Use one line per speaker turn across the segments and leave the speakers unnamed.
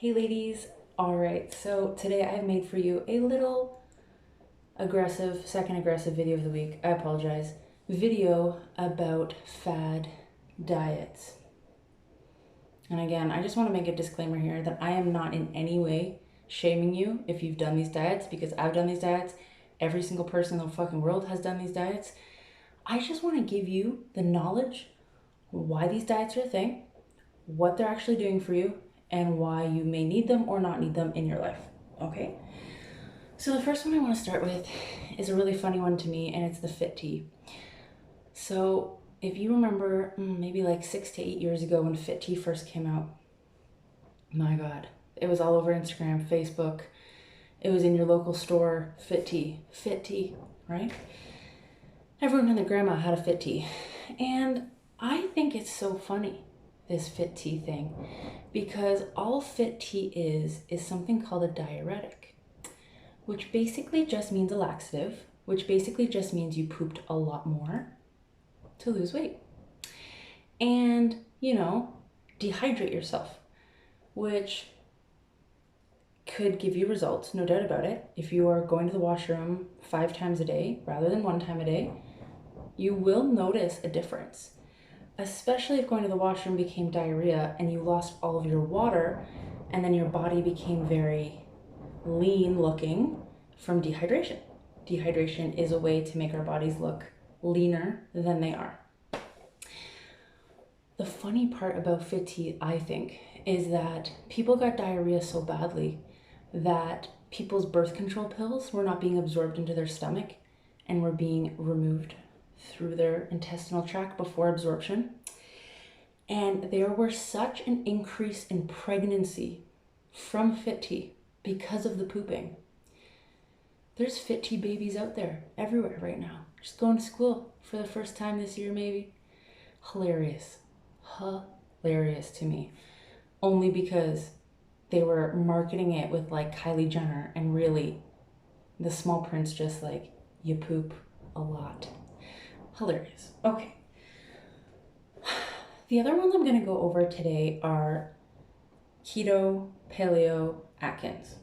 Hey ladies, alright, so today I've made for you a little second aggressive video of the week, I apologize, video about fad diets. And again, I just want to make a disclaimer here that I am not in any way shaming you if you've done these diets, because I've done these diets. Every single person in the fucking world has done these diets. I just want to give you the knowledge why these diets are a thing, what they're actually doing for you, and why you may need them or not need them in your life, okay? So the first one I want to start with is a really funny one to me, and it's the Fit Tea. So if you remember, maybe like 6 to 8 years ago when Fit Tea first came out, my God, it was all over Instagram, Facebook. It was in your local store, Fit Tea, right? Everyone and their grandma had a Fit Tea. And I think it's so funny, this Fit Tea thing, because all Fit Tea is something called a diuretic, which basically just means a laxative, which basically just means you pooped a lot more to lose weight. And, dehydrate yourself, which could give you results, no doubt about it. If you are going to the washroom 5 times a day rather than 1 time a day, you will notice a difference. Especially if going to the washroom became diarrhea and you lost all of your water and then your body became very lean looking from dehydration. Dehydration is a way to make our bodies look leaner than they are. The funny part about Fit Tea, I think, is that people got diarrhea so badly that people's birth control pills were not being absorbed into their stomach and were being removed through their intestinal tract before absorption. And there was such an increase in pregnancy from Fit Tea because of the pooping. There's Fit Tea babies out there everywhere right now, just going to school for the first time this year maybe. Hilarious to me, only because they were marketing it with like Kylie Jenner, and really the small print's just like, you poop a lot. Hilarious. Okay. The other ones I'm going to go over today are keto, paleo, Atkins.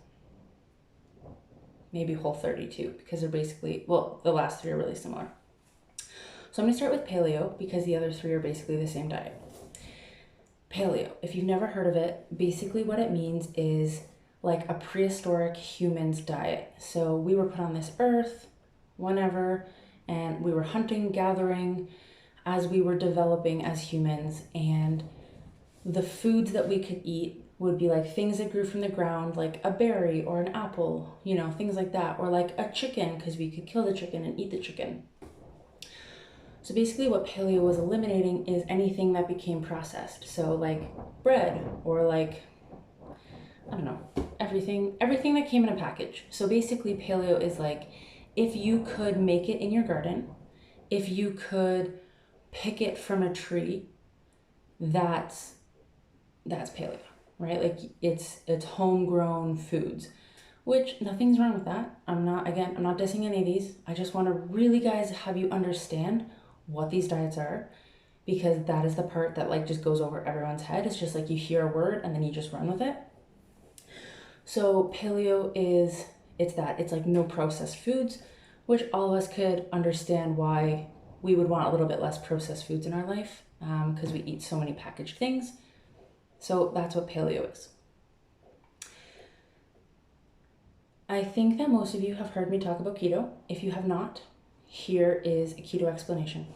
Maybe Whole30 too, because they're basically, the last 3 are really similar. So I'm going to start with paleo because the other 3 are basically the same diet. Paleo, if you've never heard of it, basically what it means is like a prehistoric human's diet. So we were put on this earth whenever, and we were hunting, gathering as we were developing as humans, and the foods that we could eat would be like things that grew from the ground, like a berry or an apple, things like that, or like a chicken, because we could kill the chicken and eat the chicken. So basically what paleo was eliminating is anything that became processed. So like bread or like, I don't know, everything that came in a package. So basically paleo is like, if you could make it in your garden, if you could pick it from a tree, that's paleo, right? Like it's homegrown foods, which nothing's wrong with that. I'm not dissing any of these. I just want to really, guys, have you understand what these diets are, because that is the part that like just goes over everyone's head. It's just like you hear a word and then you just run with it. So paleo it's like no processed foods, which all of us could understand why we would want a little bit less processed foods in our life, because we eat so many packaged things. So that's what paleo is. I think that most of you have heard me talk about keto. If you have not, here is a keto explanation.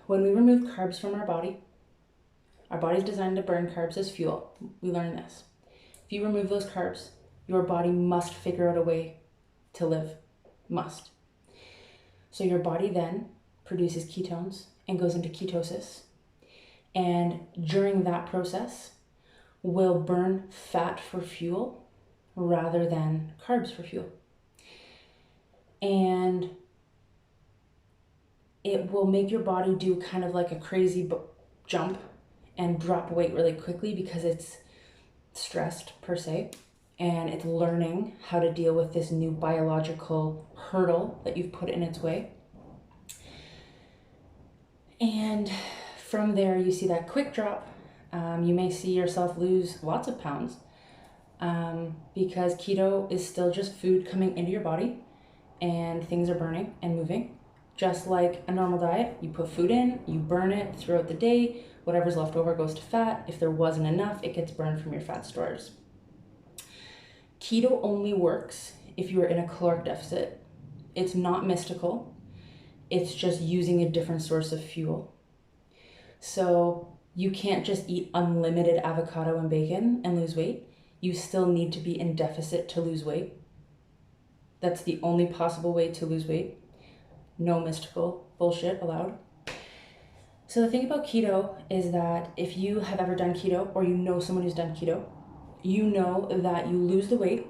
When we remove carbs from our body's designed to burn carbs as fuel. We learned this. If you remove those carbs, your body must figure out a way to live. Must. So your body then produces ketones and goes into ketosis. And during that process, will burn fat for fuel rather than carbs for fuel. And it will make your body do kind of like a crazy jump and drop weight really quickly because it's stressed per se, and it's learning how to deal with this new biological hurdle that you've put in its way. And from there, you see that quick drop You may see yourself lose lots of pounds because keto is still just food coming into your body and things are burning and moving. Just like a normal diet, you put food in, you burn it throughout the day, whatever's left over goes to fat. If there wasn't enough, it gets burned from your fat stores. Keto only works if you are in a caloric deficit. It's not mystical. It's just using a different source of fuel. So you can't just eat unlimited avocado and bacon and lose weight. You still need to be in deficit to lose weight. That's the only possible way to lose weight. No mystical bullshit allowed. So the thing about keto is that if you have ever done keto or you know someone who's done keto, you know that you lose the weight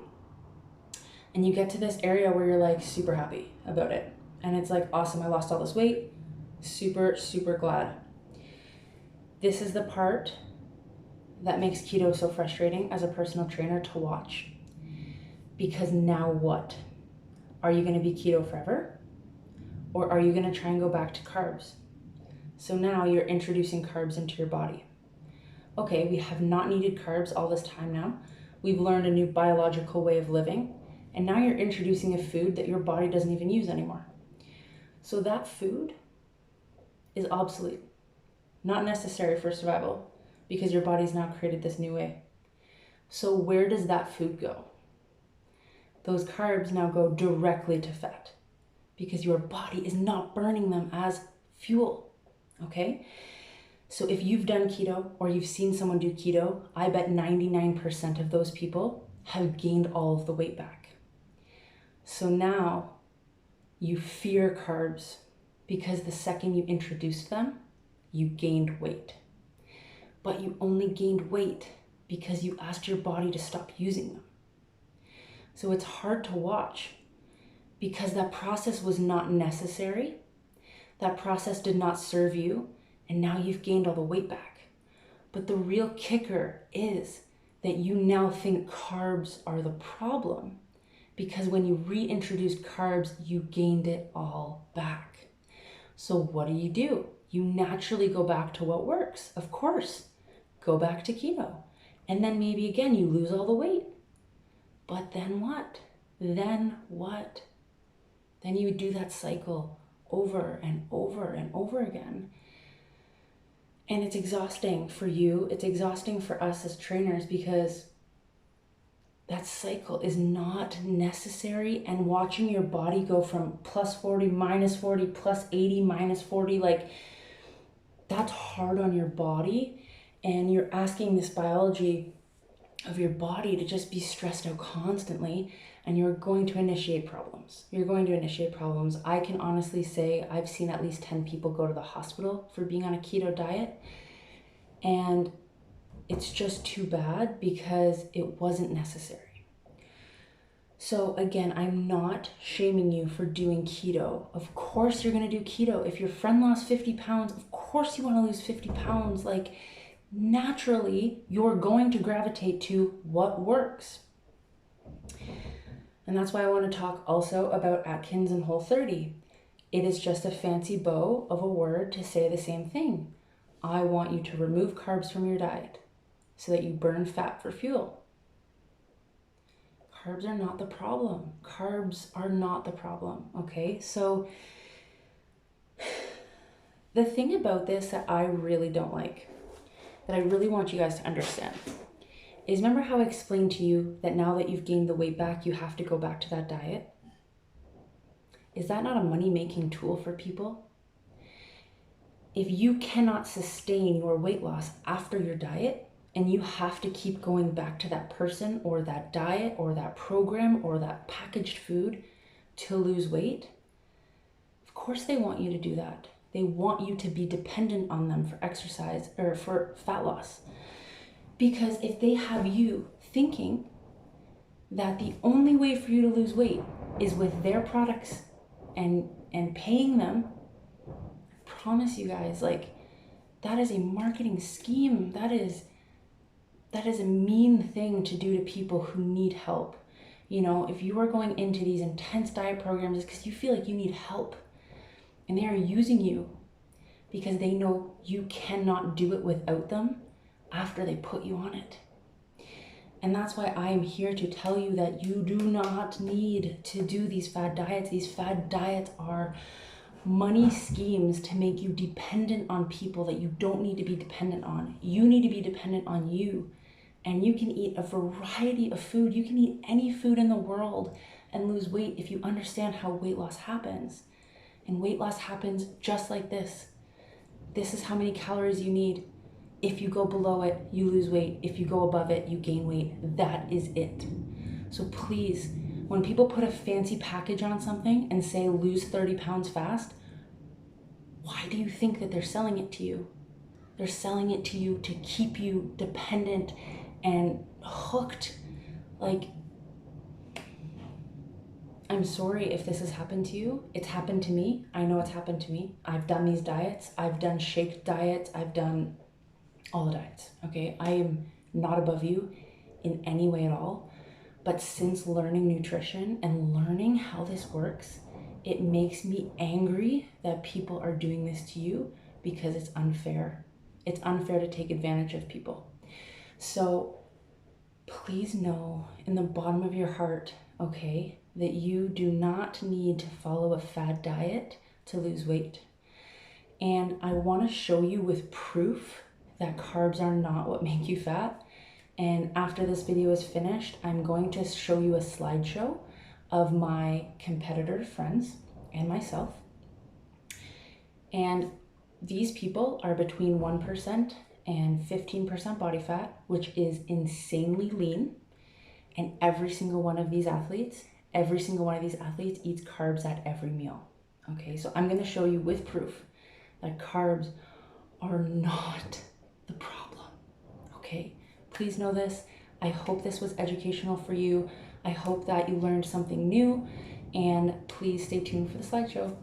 and you get to this area where you're like super happy about it. And it's like, awesome, I lost all this weight. Super, super glad. This is the part that makes keto so frustrating as a personal trainer to watch. Because now what? Are you going to be keto forever? Or are you going to try and go back to carbs? So now you're introducing carbs into your body. Okay, we have not needed carbs all this time now. We've learned a new biological way of living. And now you're introducing a food that your body doesn't even use anymore. So that food is obsolete. Not necessary for survival because your body's now created this new way. So where does that food go? Those carbs now go directly to fat because your body is not burning them as fuel, okay? So if you've done keto or you've seen someone do keto, I bet 99% of those people have gained all of the weight back. So now you fear carbs because the second you introduced them, you gained weight. But you only gained weight because you asked your body to stop using them. So it's hard to watch because that process was not necessary. That process did not serve you, and now you've gained all the weight back. But the real kicker is that you now think carbs are the problem because when you reintroduced carbs, you gained it all back. So what do? You naturally go back to what works. Of course, go back to keto. And then maybe again, you lose all the weight. But then what? Then what? Then you do that cycle over and over and over again. And it's exhausting for you. It's exhausting for us as trainers because that cycle is not necessary. And watching your body go from plus 40, minus 40, plus 80, minus 40, like that's hard on your body. And you're asking this biology of your body to just be stressed out constantly, and you're going to initiate problems. You're going to initiate problems. I can honestly say I've seen at least 10 people go to the hospital for being on a keto diet, and it's just too bad because it wasn't necessary. So again, I'm not shaming you for doing keto. Of course you're going to do keto. If your friend lost 50 pounds, of course you want to lose 50 pounds. Like, naturally, you're going to gravitate to what works. And that's why I want to talk also about Atkins and Whole30. It is just a fancy bow of a word to say the same thing. I want you to remove carbs from your diet so that you burn fat for fuel. Carbs are not the problem. Carbs are not the problem, okay? So the thing about this that I really don't like, that I really want you guys to understand, is remember how I explained to you that now that you've gained the weight back, you have to go back to that diet? Is that not a money-making tool for people? If you cannot sustain your weight loss after your diet, and you have to keep going back to that person or that diet or that program or that packaged food to lose weight, of course they want you to do that. They want you to be dependent on them for exercise or for fat loss. Because if they have you thinking that the only way for you to lose weight is with their products and paying them, I promise you guys, like, that is a marketing scheme. That is a mean thing to do to people who need help. You know, if you are going into these intense diet programs, it's because you feel like you need help. And they are using you because they know you cannot do it without them. after they put you on it. And that's why I am here to tell you that you do not need to do these fad diets. These fad diets are money schemes to make you dependent on people that you don't need to be dependent on. You need to be dependent on you. And you can eat a variety of food. You can eat any food in the world and lose weight if you understand how weight loss happens. And weight loss happens just like this. This is how many calories you need. If you go below it, you lose weight. If you go above it, you gain weight. That is it. So please, when people put a fancy package on something and say lose 30 pounds fast, why do you think that they're selling it to you? They're selling it to you to keep you dependent and hooked. Like, I'm sorry if this has happened to you. It's happened to me. I know it's happened to me. I've done these diets. I've done shake diets. I've done all the diets, okay? I am not above you in any way at all. But since learning nutrition and learning how this works, it makes me angry that people are doing this to you because it's unfair. It's unfair to take advantage of people. So please know in the bottom of your heart, okay, that you do not need to follow a fad diet to lose weight. And I want to show you with proof that carbs are not what make you fat. And after this video is finished, I'm going to show you a slideshow of my competitor friends and myself. And these people are between 1% and 15% body fat, which is insanely lean. And every single one of these athletes eats carbs at every meal. Okay, so I'm going to show you with proof that carbs are not the problem. Okay, please know this. I hope this was educational for you. I hope that you learned something new, and please stay tuned for the slideshow.